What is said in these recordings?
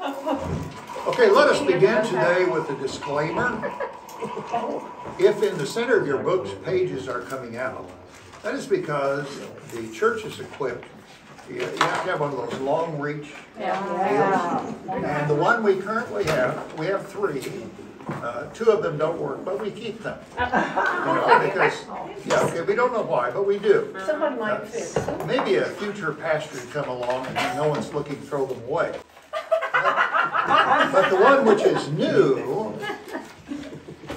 Okay, let us begin today with a disclaimer. If in the center of your books pages are coming out, that is because the church is equipped. You have to have one of those long reach deals. And the one we currently have, we have 3. 2 of them don't work, but we keep them. Because, we don't know why, but we do. Someone might fix them. Maybe a future pastor would come along and no one's looking to throw them away. But the one which is new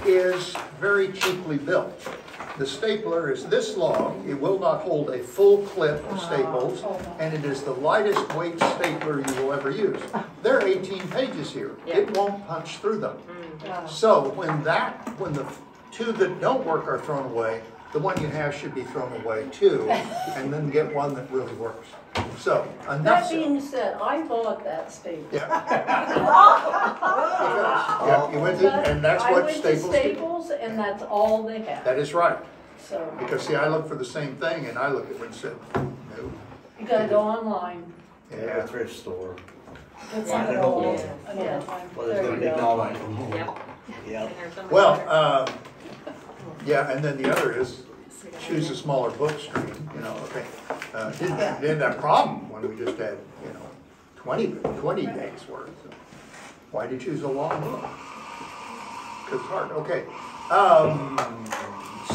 is very cheaply built. The stapler is this long. It will not hold a full clip of staples, and it is the lightest weight stapler you will ever use. There are 18 pages here. It won't punch through them. So when the 2 that don't work are thrown away, the one you have should be thrown away too, and then get one that really works. So, that being said, I bought that stapler. You went to, and that's what Staples, and that's all they have. That is right. So because see, I look for the same thing, and I look at it and said, no. You gotta go online. Yeah, a thrift store. It's Find it all- all. yeah. Well, there's gonna be knowledge. Yep. Well, and then the other is choose a smaller book stream. Okay. Didn't have a problem when we just had 20 days worth. Why did you choose a long book? Because it's hard. Okay.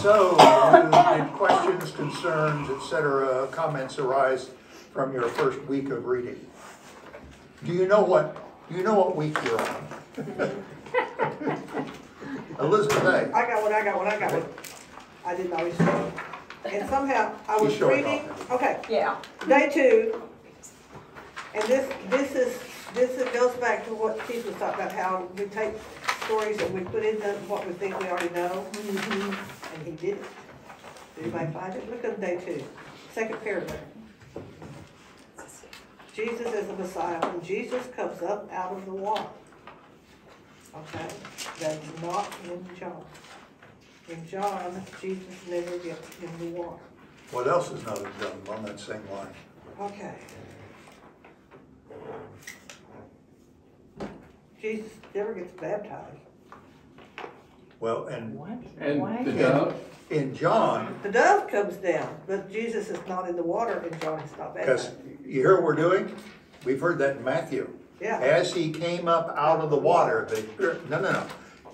So, did questions, concerns, etc., comments arise from your first week of reading? Do you know what week you're on? Elizabeth A. I got one. I didn't always know. And somehow I was reading. Okay. Yeah. Day 2. And this goes back to what Keith was talking about, how we take stories and we put into what we think we already know. And he did it. Did anybody find it? Look at day 2. Second paragraph. Jesus is the Messiah. When Jesus comes up out of the water. Okay? That's not in John. In John, Jesus never gets in the water. What else is not in John on that same line? Okay. Jesus never gets baptized. Well, and the dove? in John, The dove comes down, but Jesus is not in the water, and John is not because baptized. you hear what we're doing? We've heard that in Matthew. Yeah. As he came up out of the water, no.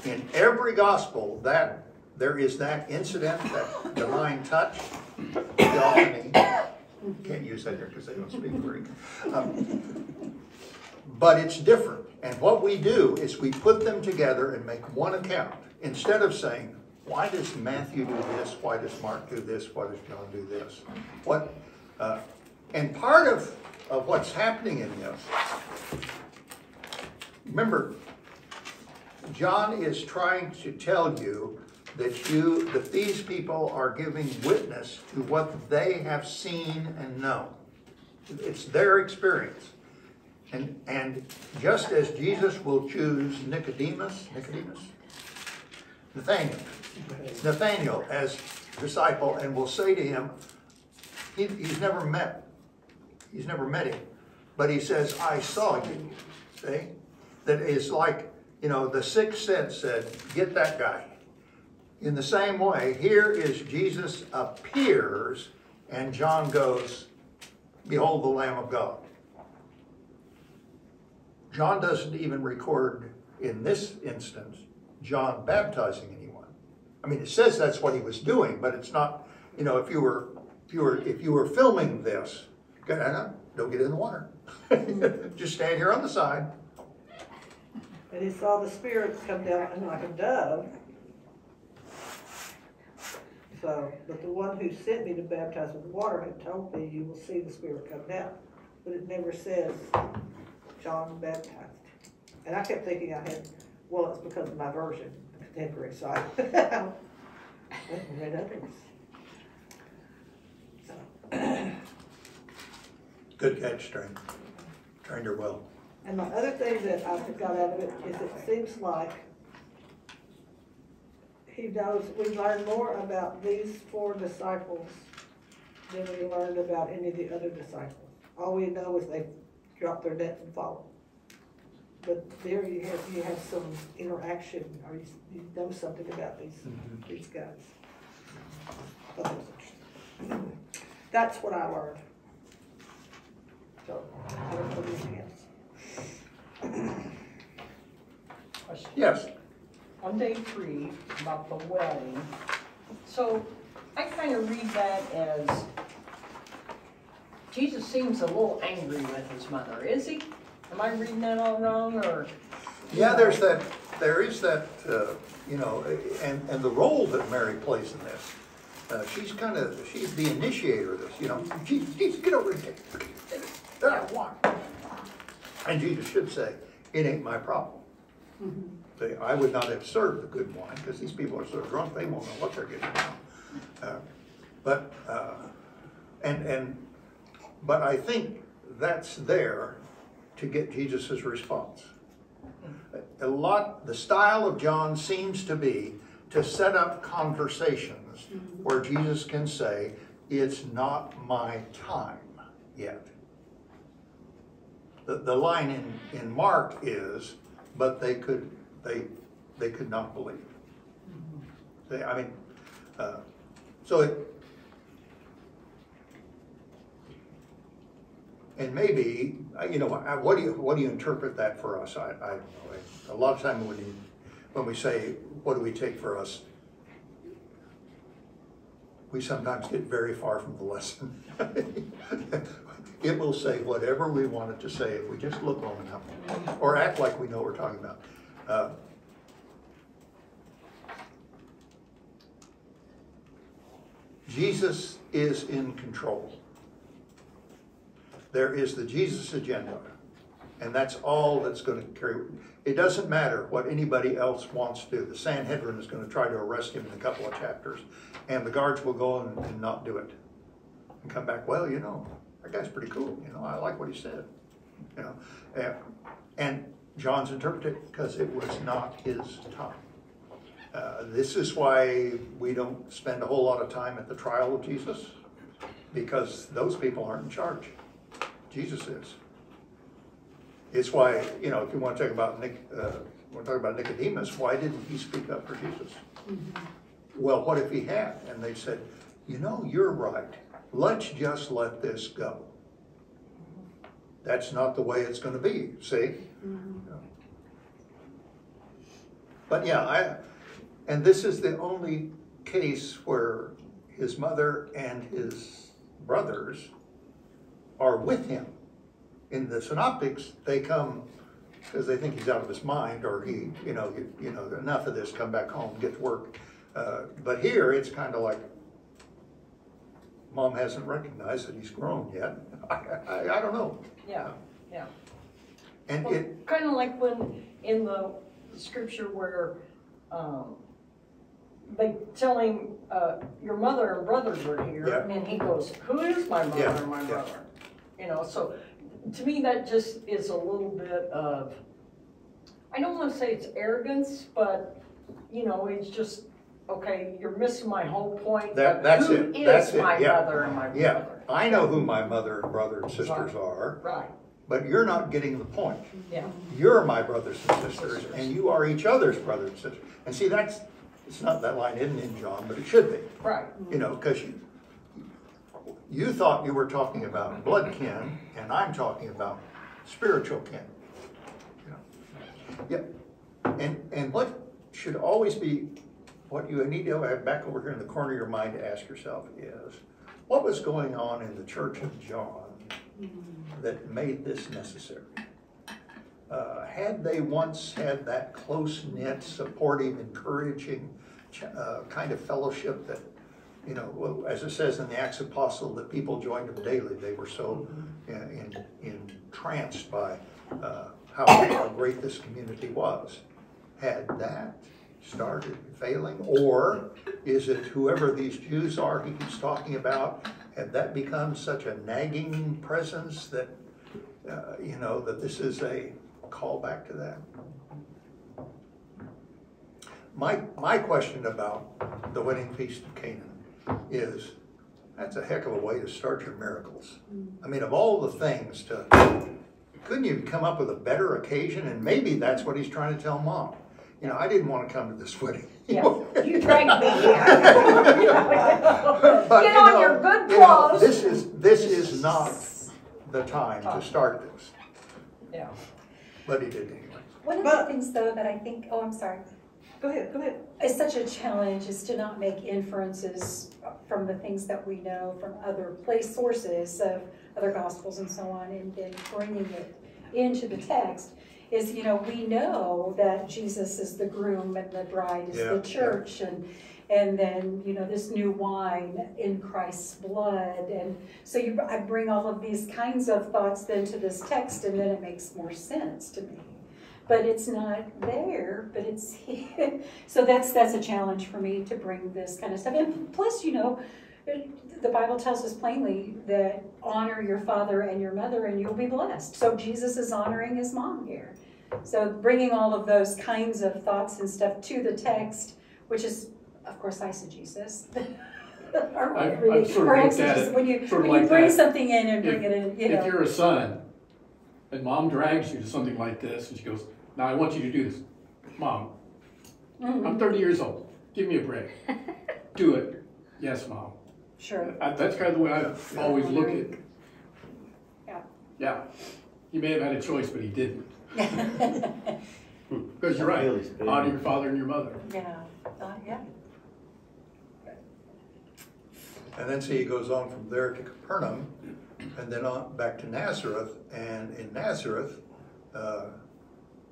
In every gospel, that there is that incident, that divine touch, theophany. Can't use that here because they don't speak Greek. But it's different. And what we do is we put them together and make one account. Instead of saying, why does Matthew do this? Why does Mark do this? Why does John do this? And part of what's happening in this, remember, John is trying to tell you that these people are giving witness to what they have seen and known. It's their experience. And just as Jesus will choose Nathaniel as disciple, and will say to him, he's never met him, but he says, I saw you. See? That is like, the sixth sense said, get that guy. In the same way, here is Jesus appears, and John goes, behold the Lamb of God. John doesn't even record in this instance John baptizing anyone. I mean, it says that's what he was doing, but it's not. If you were filming this, don't get in the water. Just stand here on the side. And he saw the Spirit come down like a dove. So, but the one who sent me to baptize with water had told me, you will see the Spirit come down. But it never says John baptized. And I kept thinking it's because of my version, the contemporary side. I read others. So. Good catch, Trained. Trained her well. And my other thing that I got out of it is it seems like he knows we learn more about these 4 disciples than we learned about any of the other disciples. All we know is they dropped their nets and followed. but there you have some interaction, or you know something about these guys. But that was interesting. That's what I learned. So, I don't know anything else. Question. Yes. On day 3, about the wedding, so I kind of read that as Jesus seems a little angry with his mother. Is he? Am I reading that all wrong, or? Yeah, there is that, you know, and the role that Mary plays in this. She's the initiator of this, you know. Jesus, get over here. Yeah, why? And Jesus should say, it ain't my problem. Say, I would not have served the good wine, because these people are so drunk, they won't know what they're getting now. But I think that's there to get Jesus' response. The style of John seems to be to set up conversations where Jesus can say, it's not my time yet. The line in Mark is, but they could not believe. And maybe, you know, what do you interpret that for us? I don't know. A lot of time when we say, what do we take for us, we sometimes get very far from the lesson. It will say whatever we want it to say if we just look long enough, or act like we know what we're talking about. Jesus is in control. There is the Jesus agenda, and that's all that's going to carry. It doesn't matter what anybody else wants to do. The Sanhedrin is going to try to arrest him in a couple of chapters, and the guards will go and not do it, and come back. Well, you know, that guy's pretty cool. You know, I like what he said. You know, and John's interpreted it because it was not his time. This is why we don't spend a whole lot of time at the trial of Jesus, because those people aren't in charge. Jesus is. It's why, you know, if you want to talk about Nicodemus, why didn't he speak up for Jesus? Well, what if he had? And they said, you know, you're right. Let's just let this go. That's not the way it's going to be, see? But yeah, and this is the only case where his mother and his brothers are with him. In the synoptics, they come because they think he's out of his mind, or he, you know, enough of this, come back home, get to work. But here, it's kind of like, Mom hasn't recognized that he's grown yet. I don't know. Yeah, yeah. And well, it kind of like when in the scripture where they tell him, your mother and brothers are here, yeah. and he goes, who is my mother and my brother? You know, so to me that just is a little bit of, I don't want to say it's arrogance, but you know, it's just, okay, you're missing my whole point. That's it. That's it. My mother and my brother? Yeah, I know who my mother and brother and sisters are. Right. But you're not getting the point. Yeah. You're my brothers and sisters, and you are each other's brothers and sisters. And see, it's not, that line isn't in John, but it should be. Right. You know, because you thought you were talking about blood kin, and I'm talking about spiritual kin. You know? Yeah. And what should always be, what you need to have back over here in the corner of your mind to ask yourself is, what was going on in the church of John that made this necessary? Had they once had that close-knit, supportive, encouraging kind of fellowship that, you know, as it says in the Acts of Apostles, that people joined them daily. They were so entranced by how great this community was. Had that started failing? Or is it whoever these Jews are he keeps talking about, had that become such a nagging presence that, you know, that this is a callback to that? My question about the wedding feast of Canaan is, that's a heck of a way to start your miracles. I mean, of all the things to couldn't you come up with a better occasion? And maybe that's what he's trying to tell Mom. You know, I didn't want to come to this wedding. Yeah, you dragged me here. But, Get on your good you know, clothes. this is not the time to start this. Yeah. But he did anyway. One of the things though that I think, oh, I'm sorry, Go ahead, go ahead. is such a challenge is to not make inferences from the things that we know from other place sources of other gospels and so on, and then bringing it into the text. Is, you know, we know that Jesus is the groom and the bride is the church, and then, you know, this new wine in Christ's blood. And so I bring all of these kinds of thoughts then to this text, and then it makes more sense to me. But it's not there, but it's here. So that's a challenge for me to bring this kind of stuff. And plus, you know, the Bible tells us plainly that honor your father and your mother and you'll be blessed. So Jesus is honoring his mom here. So bringing all of those kinds of thoughts and stuff to the text, which is, of course, eisegesis. I've sort of looked at it when you like bring that. something in and bring it in, you know. If you're a son and Mom drags you to something like this and she goes, now I want you to do this. Mom, I'm 30 years old. Give me a break. Do it. Yes, Mom. Sure. That's kind of the way I've always looked at it. Yeah. Yeah. He may have had a choice, but he didn't. Because you're right. Honor your father and your mother. Yeah. Yeah. And then he goes on from there to Capernaum, and then on back to Nazareth. And in Nazareth,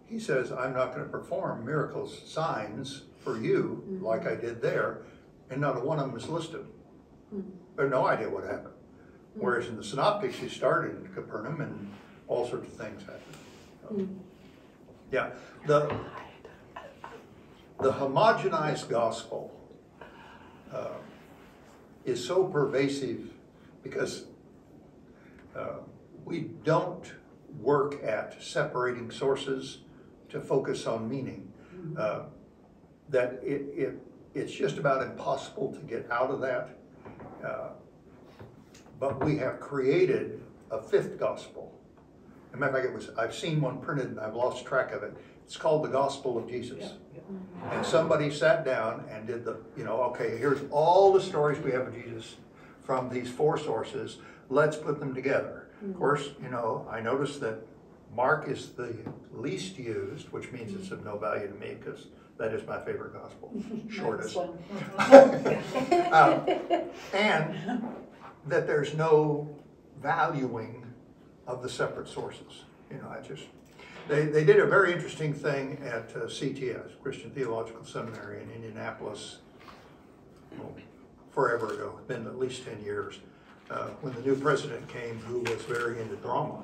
he says, I'm not going to perform miracles, signs for you like I did there. And not a one of them is listed. I have no idea what happened. Whereas in the Synoptics, he started in Capernaum and all sorts of things happened. Yeah, the homogenized gospel is so pervasive because we don't work at separating sources to focus on meaning. That it's just about impossible to get out of that. But we have created a fifth gospel. As a matter of fact, I've seen one printed and I've lost track of it. It's called the Gospel of Jesus. And somebody sat down and did okay, here's all the stories we have of Jesus from these four sources. Let's put them together. Of course, I noticed that Mark is the least used, which means it's of no value to me because that is my favorite gospel, shortest. And that there's no valuing of the separate sources. They did a very interesting thing at CTS, Christian Theological Seminary in Indianapolis, forever ago. It's been at least 10 years, when the new president came who was very into drama.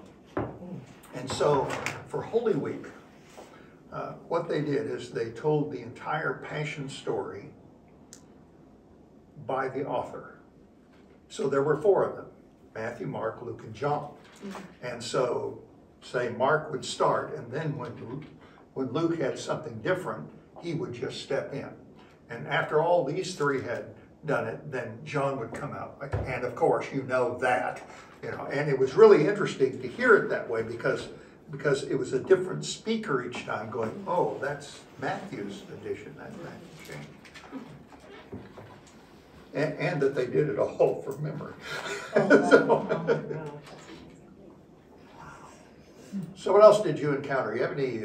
And so for Holy Week, what they did is they told the entire Passion story by the author. So there were four of them, Matthew, Mark, Luke, and John. And so, say Mark would start, and then when Luke had something different, he would just step in. And after all these three had done it, then John would come out. And of course, that. And it was really interesting to hear it that way because it was a different speaker each time going, oh, that's Matthew's edition, that's Matthew's change. And that they did it all from memory. So what else did you encounter? You have any,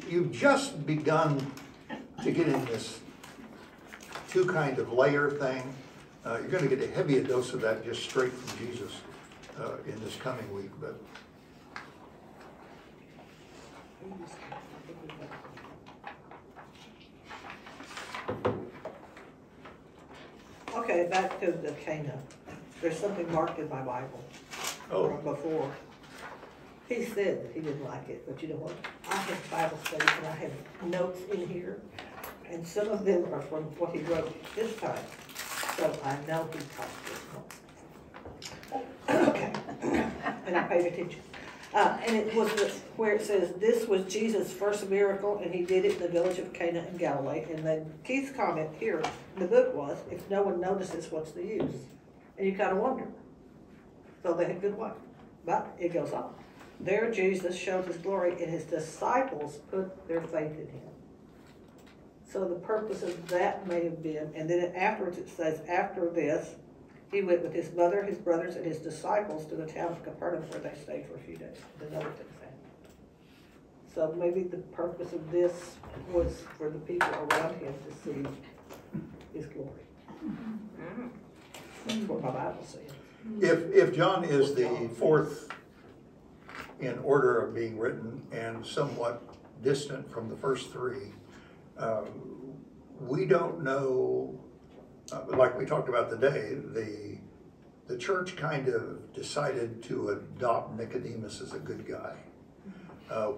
you've just begun to get in this two kind of layer thing. You're going to get a heavier dose of that just straight from Jesus in this coming week. But Okay, back to the Cana. There's something marked in my Bible from before. He said that he didn't like it, but you know what? I have Bible studies and I have notes in here, and some of them are from what he wrote this time. So I know he talked this. Okay, and I paid attention. And it was where it says, this was Jesus' first miracle, and he did it in the village of Cana in Galilee. And then Keith's comment here in the book was, if no one notices, what's the use? And you kind of wonder. So they had good luck. But it goes on. There Jesus showed his glory, and his disciples put their faith in him. So the purpose of that may have been, and then afterwards it says, after this, he went with his mother, his brothers, and his disciples to the town of Capernaum, where they stayed for a few days. Another thing happened. So maybe the purpose of this was for the people around him to see his glory. That's what my Bible says. If John is the fourth in order of being written and somewhat distant from the first three, we don't know, like we talked about today, the church kind of decided to adopt Nicodemus as a good guy.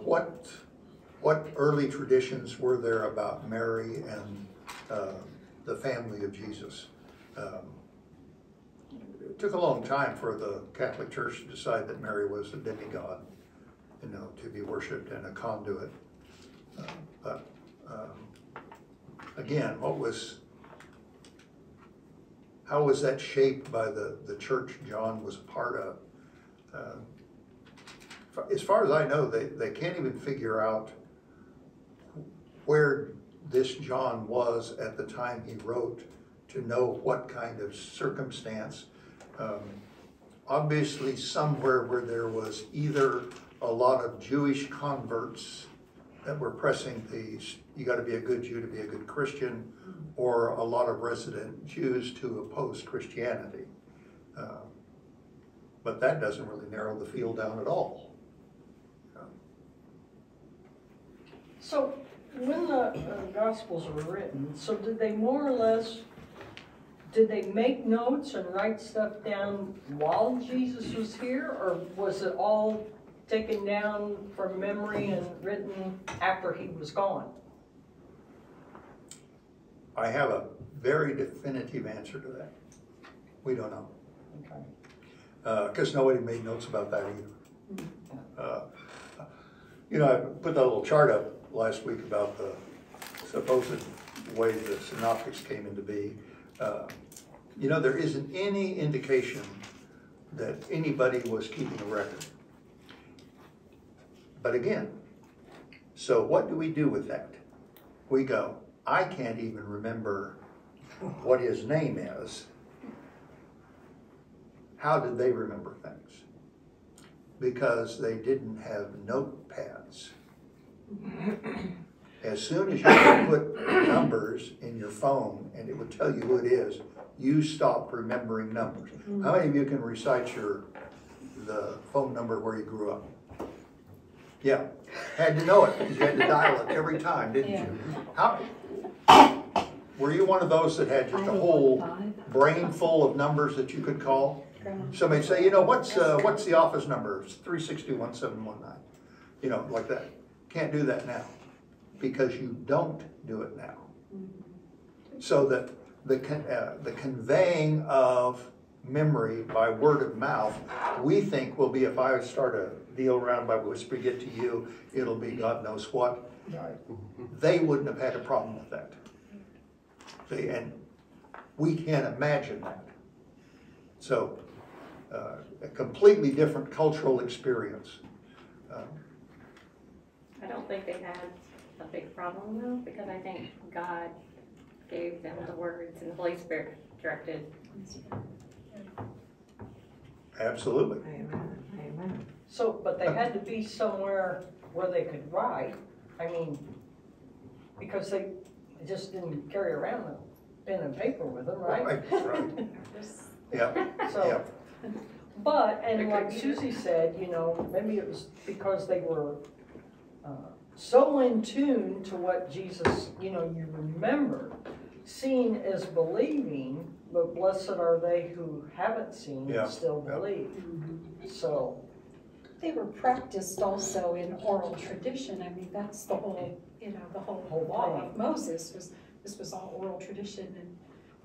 What early traditions were there about Mary and the family of Jesus? It took a long time for the Catholic Church to decide that Mary was a demigod, to be worshipped and a conduit. But again, how was that shaped by the church John was a part of? As far as I know, they can't even figure out where this John was at the time he wrote to know what kind of circumstance. Obviously somewhere where there was either a lot of Jewish converts that were pressing you got to be a good Jew to be a good Christian, or a lot of resident Jews to oppose Christianity. But that doesn't really narrow the field down at all. So when the Gospels were written, so did they more or less, did they make notes and write stuff down while Jesus was here, or was it all taken down from memory and written after he was gone? I have a very definitive answer to that. We don't know. Okay. Because nobody made notes about that either. I put that little chart up last week about the supposed way the synoptics came into being. There isn't any indication that anybody was keeping a record. But again, so what do we do with that? We go, I can't even remember what his name is. How did they remember things? Because they didn't have notepads. As soon as you could put numbers in your phone and it would tell you who it is, you stop remembering numbers. How many of you can recite the phone number where you grew up? Yeah, had to know it because you had to dial it every time, didn't you? Were you one of those that had just a whole brain full of numbers that you could call? Somebody say, what's the office number? It's 362-1719. Like that. Can't do that now because you don't do it now. So that the conveying of memory by word of mouth, we think will be, if I start a deal around by whispering it to you, it'll be God knows what. They wouldn't have had a problem with that. See, and we can't imagine that. So, a completely different cultural experience. I don't think they had a big problem though, because I think God gave them the words and the Holy Spirit directed. Absolutely. Amen. Amen. So, but they had to be somewhere where they could write. I mean, because they just didn't carry around a pen and paper with them, right? Right. Yeah. So, Yeah. but, and like Susie said, maybe it was because they were so in tune to what Jesus, you remember. Seeing is believing, but blessed are they who haven't seen and still believe. So They were practiced also in oral tradition. I mean, that's the whole, the whole law of Moses this was all oral tradition. And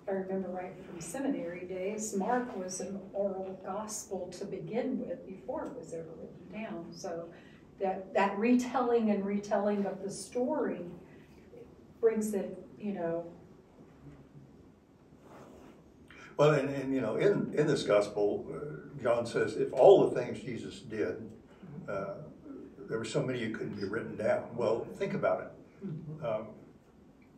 if I remember right from seminary days, Mark was an oral gospel to begin with before it was ever written down. So that retelling and retelling of the story brings it, Well, and you know, in this gospel, John says, if all the things Jesus did, there were so many you couldn't be written down. Well, think about it.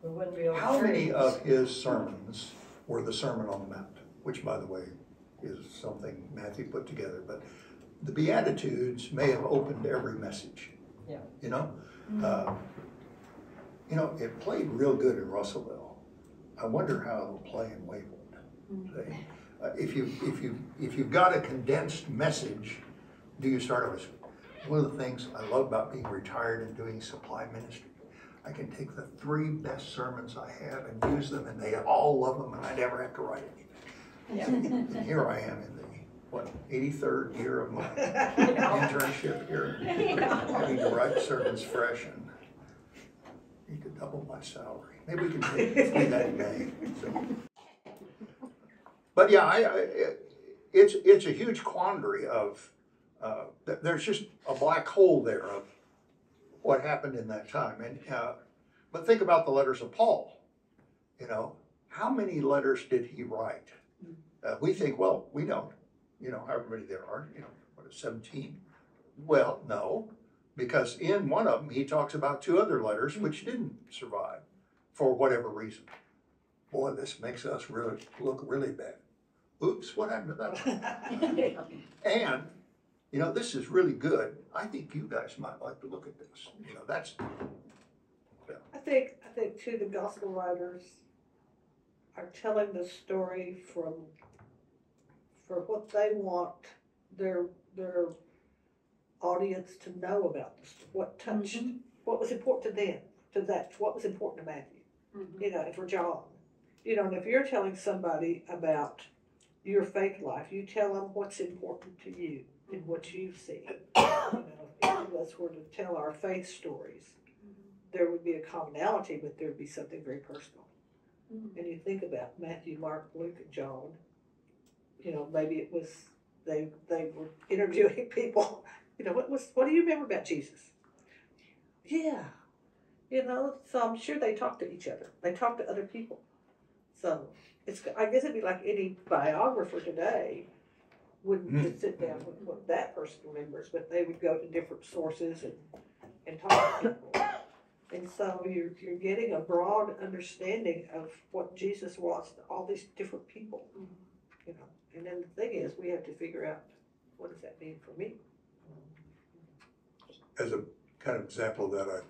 We wouldn't be able to How many change. of his sermons were the Sermon on the Mount, which, by the way, is something Matthew put together, but the Beatitudes may have opened every message. Yeah. You know? It played real good in Russellville. I wonder how it'll play in Waywood. If you've got a condensed message, do you start with one of the things I love about being retired and doing supply ministry? I can take the 3 best sermons I have and use them, and they all love them, and I never have to write anything. And here I am in the 83rd year of my internship here, having to write sermons fresh, and need to double my salary. Maybe we can do that in May. So. But yeah, it's a huge quandary of there's just a black hole there of what happened in that time. And but think about the letters of Paul. You know, how many letters did he write? We think, well, we don't. You know, however many there are. You know, what is 17? Well, no, because in one of them he talks about 2 other letters which didn't survive for whatever reason. Boy, this makes us really look really bad. Oops, what happened to that one? And you know, this is really good. I think you guys might like to look at this. You know, that's. Yeah. I think too, the gospel writers are telling the story for what they want their audience to know about this, what touched, what was important to them, what was important to Matthew, you know, and for John. You know, and if you're telling somebody about your faith life, you tell them what's important to you and what you've seen. You know, if any of us were to tell our faith stories, there would be a commonality, but there would be something very personal. And you think about Matthew, Mark, Luke, and John, you know, maybe it was they were interviewing people. You know, what do you remember about Jesus? Yeah, you know. So I'm sure they talked to each other. They talked to other people. So I guess it'd be like any biographer today wouldn't just sit down with what that person remembers, but they would go to different sources and talk to people. And so you're getting a broad understanding of what Jesus was to all these different people. You know, and then the thing is, we have to figure out, what does that mean for me? As a kind of example of that, I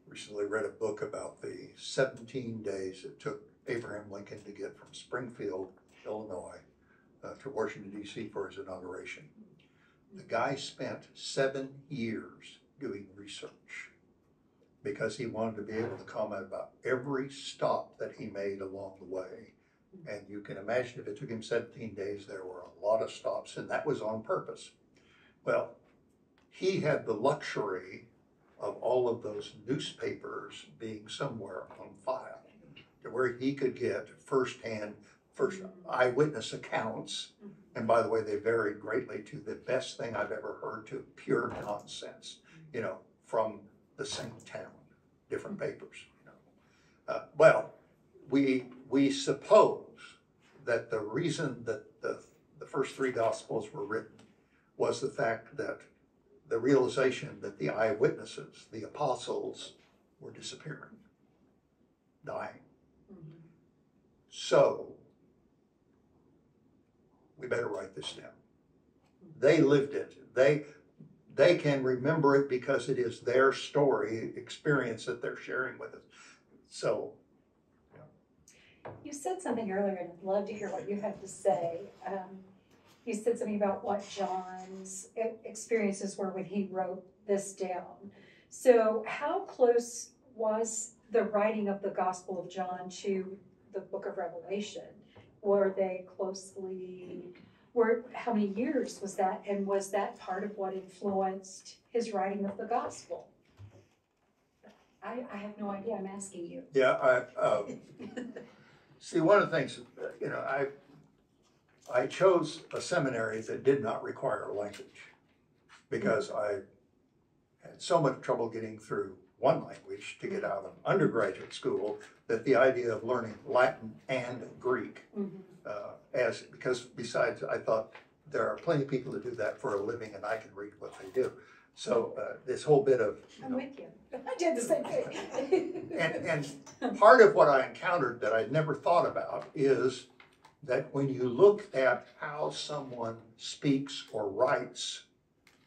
recently read a book about the 17 days it took Abraham Lincoln to get from Springfield, Illinois, to Washington, D.C. for his inauguration. The guy spent 7 years doing research because he wanted to be able to comment about every stop that he made along the way. And you can imagine if it took him 17 days, there were a lot of stops, and that was on purpose. Well, he had the luxury of all of those newspapers being somewhere on file, to where he could get first eyewitness accounts. And by the way, they varied greatly to the best thing I've ever heard to pure nonsense, you know, from the same town, different papers. You know. Well, we suppose that the reason that the first 3 Gospels were written was the fact that the realization that the eyewitnesses, the apostles, were disappearing, dying. So, we better write this down. They lived it. They can remember it because it is their story, experience that they're sharing with us. So, You said something earlier, and I'd love to hear what you have to say. You said something about what John's experiences were when he wrote this down. So how close was the writing of the Gospel of John to the book of Revelation? Were they how many years was that? And was that part of what influenced his writing of the Gospel? I have no idea, I'm asking you. yeah, see, one of the things, you know, I chose a seminary that did not require language because I had so much trouble getting through one language to get out of undergraduate school, that the idea of learning Latin and Greek, because besides, I thought there are plenty of people that do that for a living, and I can read what they do. So this whole bit of, I'm with you. I did the same thing. and part of what I encountered that I'd never thought about is that when you look at how someone speaks or writes,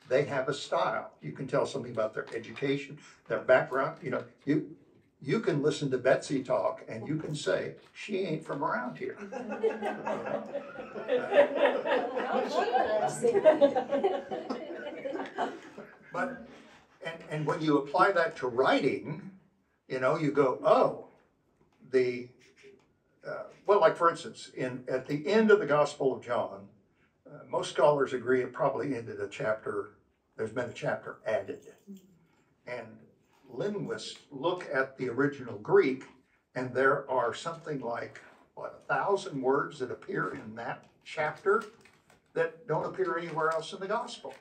they have a style. You can tell something about their education, their background. You know, you can listen to Betsy talk and you can say, she ain't from around here. But, and when you apply that to writing, you know, you go, oh, well, like for instance, at the end of the Gospel of John, most scholars agree it probably ended a chapter, there's been a chapter added. And linguists look at the original Greek, and there are something like, 1,000 words that appear in that chapter that don't appear anywhere else in the Gospel.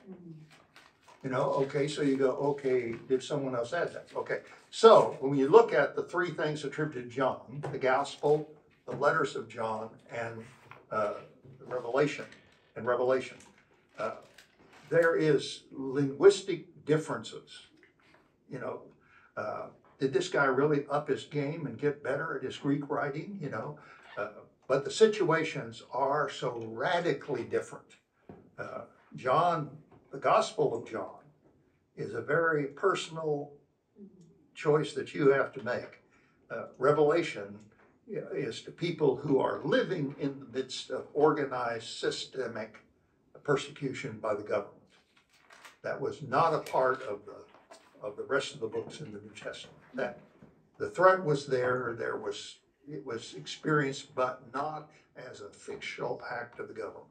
You know, okay, so you go, okay, did someone else add that? Okay, so when you look at the three things attributed to John, the Gospel, the letters of John, and Revelation, there is linguistic differences. You know, did this guy really up his game and get better at his Greek writing? You know, but the situations are so radically different. John, the Gospel of John, is a very personal choice that you have to make. Revelation is to people who are living in the midst of organized, systemic persecution by the government. That was not a part of the rest of the books in the New Testament. That the threat was there. It was experienced, but not as a fictional act of the government.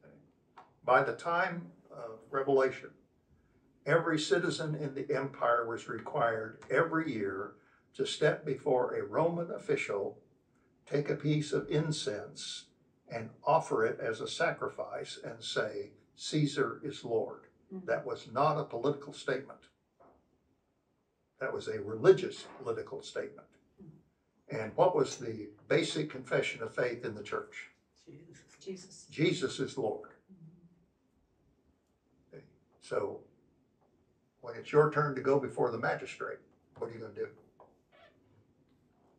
Okay. By the time of Revelation, every citizen in the empire was required every year to step before a Roman official, take a piece of incense, and offer it as a sacrifice and say, Caesar is Lord. That was not a political statement. That was a religious political statement. And what was the basic confession of faith in the church? Jesus. Jesus is Lord. Okay. So when it's your turn to go before the magistrate, what are you going to do?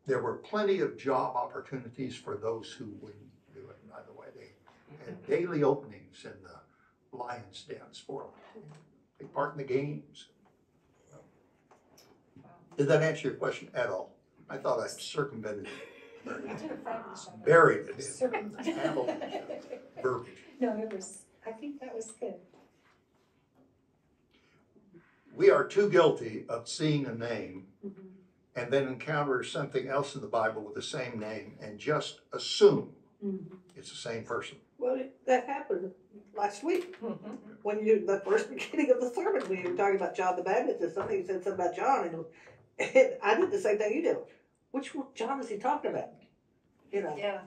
There were plenty of job opportunities for those who wouldn't do it, by the way. They had daily openings in the lion's dens for them. Take part in the games. Did that answer your question at all? I thought I circumvented it. Buried it in verbiage. No, I think that was good. We are too guilty of seeing a name and then encounter something else in the Bible with the same name and just assume it's the same person. Well, that happened last week. When the first beginning of the sermon, when you were talking about John the Baptist, and somebody said something about John, and I did the same thing you did. Which John is he talking about? You know? Yeah.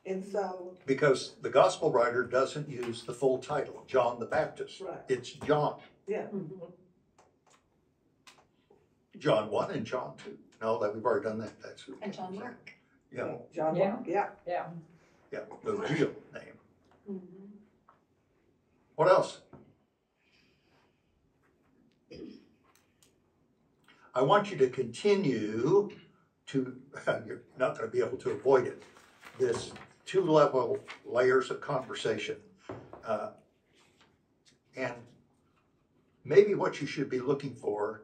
And so. Because the gospel writer doesn't use the full title, John the Baptist. Right. It's John. Yeah. John 1 and John 2. No, that we've already done that. That's who. And John Mark. Yeah. John Mark, yeah. Yeah. Yeah, the real name. What else? I want you to continue to, you're not going to be able to avoid it, this two-level layers of conversation. And maybe what you should be looking for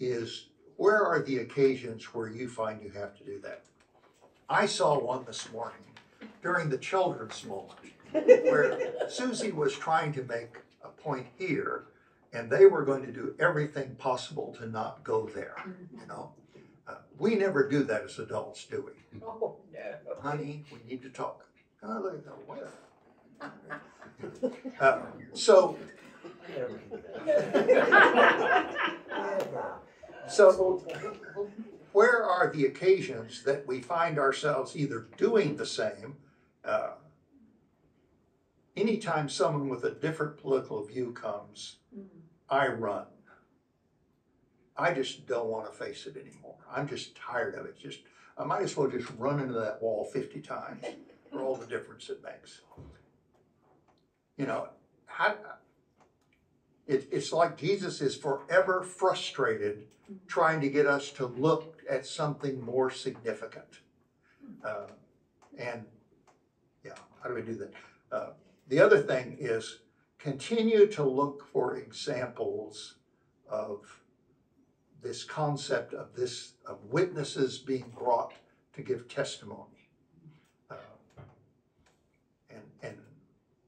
is, where are the occasions where you find you have to do that? I saw one this morning during the children's moment where Susie was trying to make a point here, and they were going to do everything possible to not go there, you know. We never do that as adults, do we? Oh, no. Honey, we need to talk. Oh, look at the weather. So where are the occasions that we find ourselves either doing the same? Anytime someone with a different political view comes, I run. I just don't want to face it anymore. I'm just tired of it. I might as well just run into that wall 50 times for all the difference it makes. You know, it's like Jesus is forever frustrated trying to get us to look at something more significant. And yeah, how do we do that? The other thing is continue to look for examples of this concept of witnesses being brought to give testimony.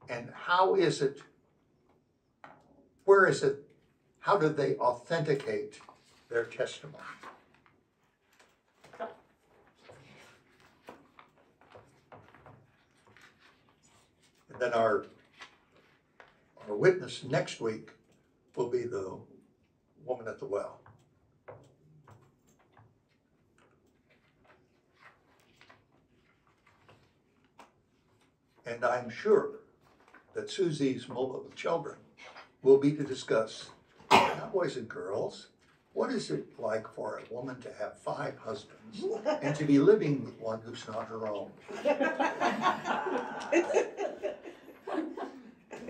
And how is it, where is it, how do they authenticate their testimony? And then our witness next week will be the woman at the well. And I'm sure that Susie's moment with children will be to discuss, now boys and girls, what is it like for a woman to have 5 husbands and to be living with one who's not her own? I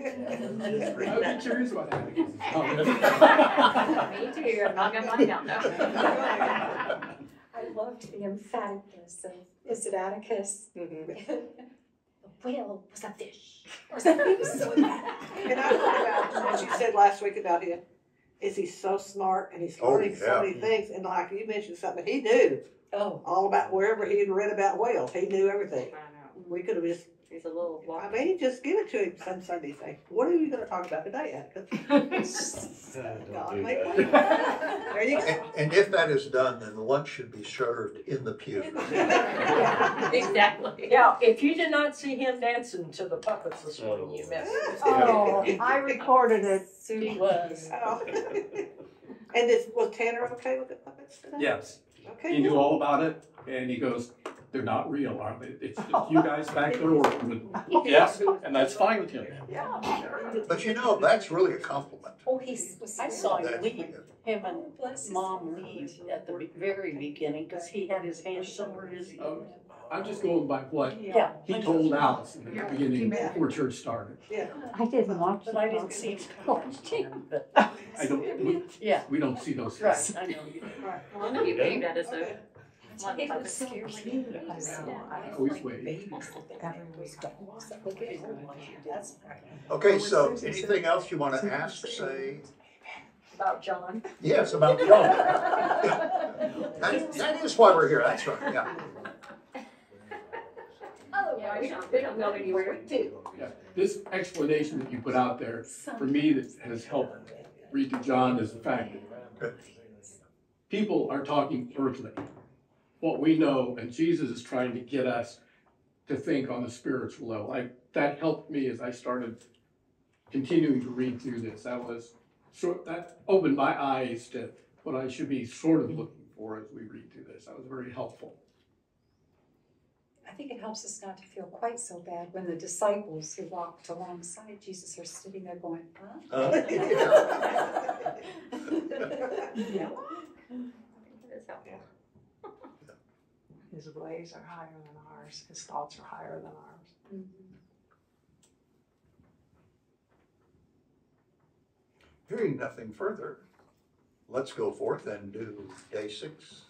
would be curious about that. Me too, I'm not gonna find out now. I loved the emphaticness of, is it Atticus? The whale was a fish. Or something. He was so emphatic. And I thought about what you said last week about him, is he's so smart and he's learning so many things, and like you mentioned something, he knew all about wherever he had read about whales, he knew everything. I know, We could have just, he's a little I block. mean, just give it to him some Sunday, say, what are you gonna talk about today, Atticus? God, make one. There you go. And if that is done, then lunch should be served in the pew. Exactly. Yeah, if you did not see him dancing to the puppets this morning, you missed it. Oh, I recorded it. He was. Oh. And was Tanner okay with the puppets today? Yes, Okay. he knew all about it, and he goes, they're not real, are they? It's just you guys back there working with them. Yes, and that's fine with him. But you know, that's really a compliment. Oh, was. I saw him That's- leave, him and Bless his Mom heart. leave at the very beginning, because he had his hands over his. I'm just going by what Yeah. he told Alice in the beginning before church started. Yeah. I didn't watch But I didn't see him watching, but, I don't, yeah, we don't see those right, things. I know. One of you waved at us though. Okay. One It puppet. was scary. I always wait. Okay, so anything else you want to ask, say? About John. Yes, about John. That is why we're here, that's right, yeah. Yeah, we don't go anywhere. Yeah, this explanation that you put out there, for me, that has helped read through John is the fact that people are talking earthly. What we know, and Jesus is trying to get us to think on the spiritual level. That helped me as I started continuing to read through this. That opened my eyes to what I should be sort of looking for as we read through this. That was very helpful. I think it helps us not to feel quite so bad when the disciples who walked alongside Jesus are sitting there going, huh? Yeah. It's helpful. His ways are higher than ours. His thoughts are higher than ours. Mhm. Hearing nothing further, let's go forth and do day 6,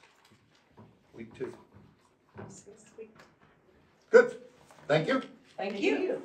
week 2. So sweet. Good, thank you. Thank you.